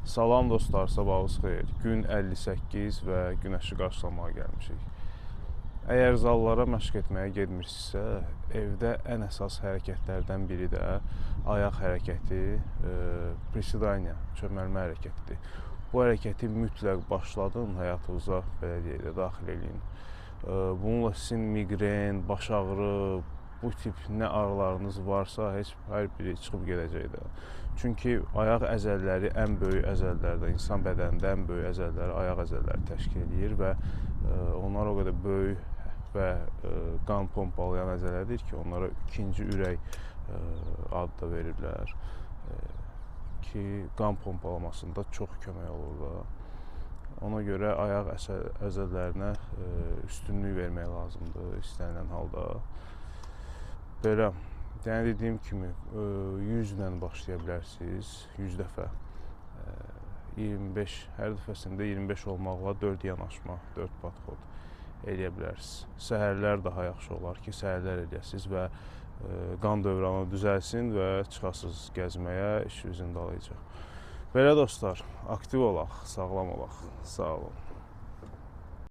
Salam dostlar, sabahınız xeyir. Gün 58 və günəşi qarşılamağa gəlmişik. Əgər zallara məşq etməyə getmirsinizsə, evdə ən əsas hərəkətlərdən biri də ayaq hərəkəti, prisidaniya, çöməlmə hərəkətidir. Bu hərəkəti mütləq başladın, həyatınıza belə deyək də daxil edin. Bununla sizin miqren, baş ağrı, bu tip nə ağrılarınız varsa, hər biri çıxıb gedəcək də. Çünki ayaq əzələləri ən böyük əzələlərdən, insan bədənində ən böyük əzələləri ayaq əzələləri təşkil edir və onlar o qədər böyük və qan pompalayan əzələdir ki, onlara ikinci ürək adı da veriblər ki, qan pompalamasında çox kömək olur da. Ona görə ayaq əzələlərinə üstünlük vermək lazımdır istənilən halda. Belə, yəni dediyim kimi 100 ilə başlaya bilərsiniz, 100 dəfə. 25, hər dəfəsində 25 olmaqla 4 yanaşma, 4 podxod eləyə bilərsiniz. Səhərlər daha yaxşı olar ki, səhərlər eləyəsiniz və qan dövranı düzəlsin və çıxasınız gəzməyə, işinizin dalayacaq. Belə dostlar, aktiv olaq, sağlam olaq. Sağ olun.